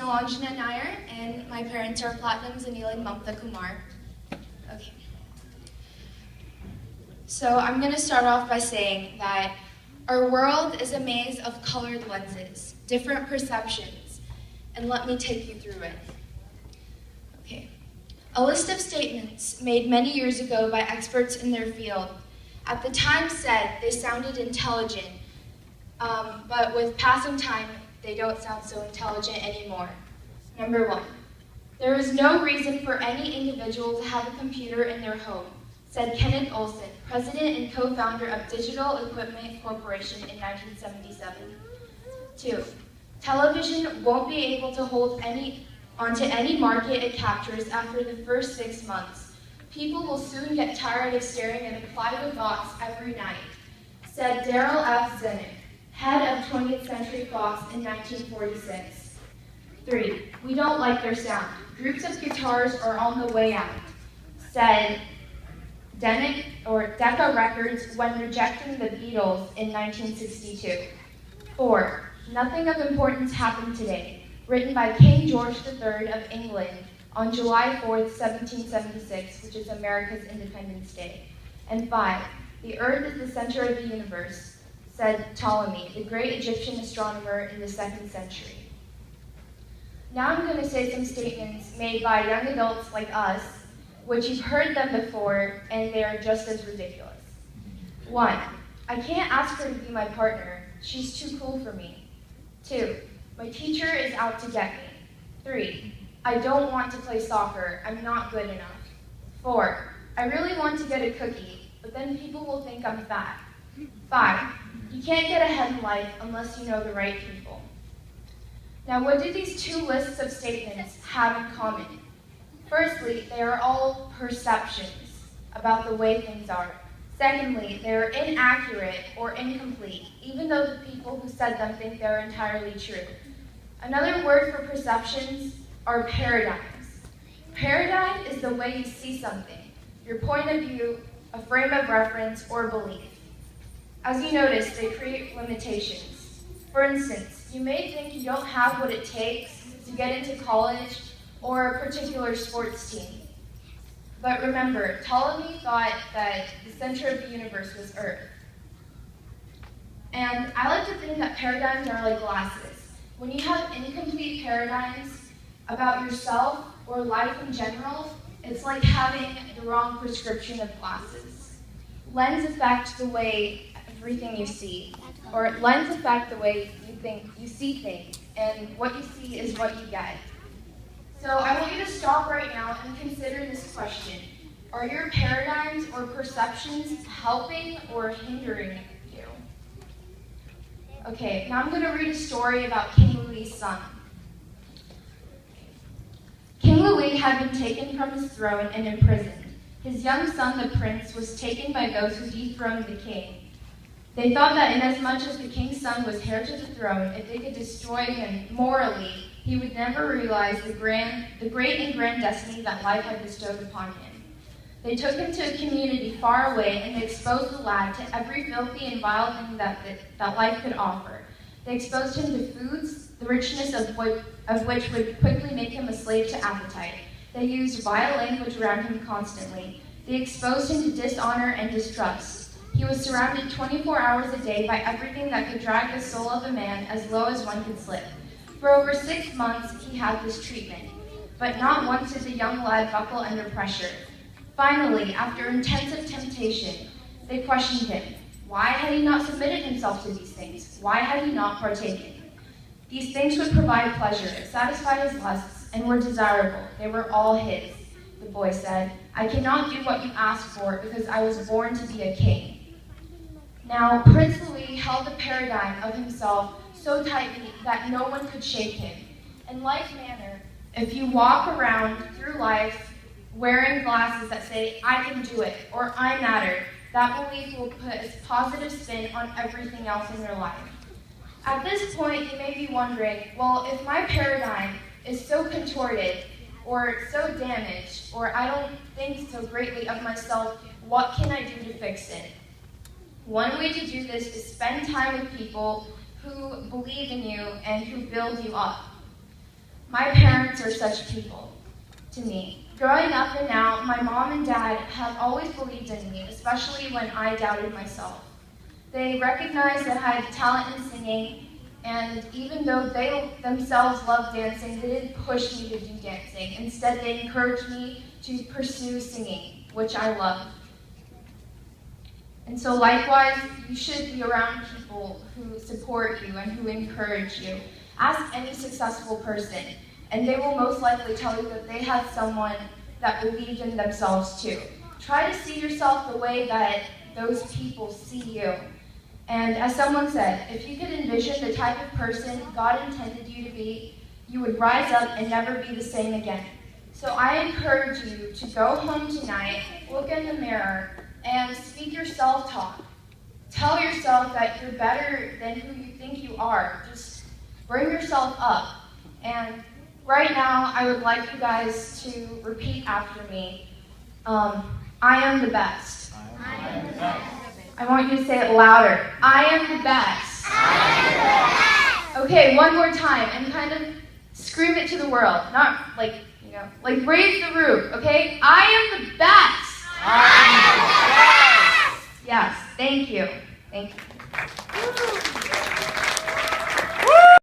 Nilanjana Nair, and my parents are Platinum Zanil and Mamta Kumar. Okay. So I'm going to start off by saying that our world is a maze of colored lenses, different perceptions, and let me take you through it. Okay. A list of statements made many years ago by experts in their field at the time said they sounded intelligent, but with passing time, they don't sound so intelligent anymore. Number 1, there is no reason for any individual to have a computer in their home, said Kenneth Olson, president and co-founder of Digital Equipment Corporation in 1977. 2, television won't be able to hold onto any market it captures after the first 6 months. People will soon get tired of staring at a plywood box every night, said Daryl F. Zinnick, head of 20th Century Fox in 1946. 3, we don't like their sound. Groups of guitars are on the way out, said Decca Records when rejecting the Beatles in 1962. 4, nothing of importance happened today, written by King George III of England on July 4th, 1776, which is America's Independence Day. And 5, the Earth is the center of the universe, said Ptolemy, the great Egyptian astronomer in the 2nd century. Now I'm going to say some statements made by young adults like us, which you've heard them before, and they are just as ridiculous. 1, I can't ask her to be my partner. She's too cool for me. 2, my teacher is out to get me. 3, I don't want to play soccer. I'm not good enough. 4, I really want to get a cookie, but then people will think I'm fat. 5, you can't get ahead in life unless you know the right people. Now, what do these 2 lists of statements have in common? Firstly, they are all perceptions about the way things are. Secondly, they are inaccurate or incomplete, even though the people who said them think they're entirely true. Another word for perceptions are paradigms. Paradigm is the way you see something, your point of view, a frame of reference, or belief. As you notice, they create limitations. For instance, you may think you don't have what it takes to get into college or a particular sports team. But remember, Ptolemy thought that the center of the universe was Earth. And I like to think that paradigms are like glasses. When you have incomplete paradigms about yourself or life in general, it's like having the wrong prescription of glasses. Lens affect the way everything you see, or lens affect the way you see things, and what you see is what you get. So I want you to stop right now and consider this question. Are your paradigms or perceptions helping or hindering you? Okay, now I'm going to read a story about King Louis's son. King Louis had been taken from his throne and imprisoned. His young son, the prince, was taken by those who dethroned the king. They thought that inasmuch as the king's son was heir to the throne, if they could destroy him morally, he would never realize the great and grand destiny that life had bestowed upon him. They took him to a community far away and they exposed the lad to every filthy and vile thing that life could offer. They exposed him to foods, the richness of which would quickly make him a slave to appetite. They used vile language around him constantly. They exposed him to dishonor and distrust. He was surrounded 24 hours a day by everything that could drag the soul of a man as low as one could slip. For over 6 months, he had this treatment, but not once did the young lad buckle under pressure. Finally, after intensive temptation, they questioned him. Why had he not submitted himself to these things? Why had he not partaken? These things would provide pleasure, satisfy his lusts, and were desirable. They were all his. The boy said, I cannot do what you ask for because I was born to be a king. Now, Prince Louis held the paradigm of himself so tightly that no one could shake him. In like manner, if you walk around through life wearing glasses that say, I can do it, or I matter, that belief will put a positive spin on everything else in your life. At this point, you may be wondering, well, if my paradigm is so contorted, or so damaged, or I don't think so greatly of myself, what can I do to fix it? One way to do this is spend time with people who believe in you and who build you up. My parents are such people to me. Growing up and now, my mom and dad have always believed in me, especially when I doubted myself. They recognized that I had talent in singing, and even though they themselves loved dancing, they didn't push me to do dancing. Instead, they encouraged me to pursue singing, which I love. And so likewise, you should be around people who support you and who encourage you. Ask any successful person, and they will most likely tell you that they had someone that believed in themselves too. Try to see yourself the way that those people see you. And as someone said, if you could envision the type of person God intended you to be, you would rise up and never be the same again. So I encourage you to go home tonight, look in the mirror, and speak your self-talk. Tell yourself that you're better than who you think you are. Just bring yourself up. And right now, I would like you guys to repeat after me. I am the best. I am the best. I want you to say it louder. I am the best. I am the best. Okay, one more time, and kind of scream it to the world. Not like, like raise the roof, okay? I am the best. I am the best. Yes, thank you. Thank you.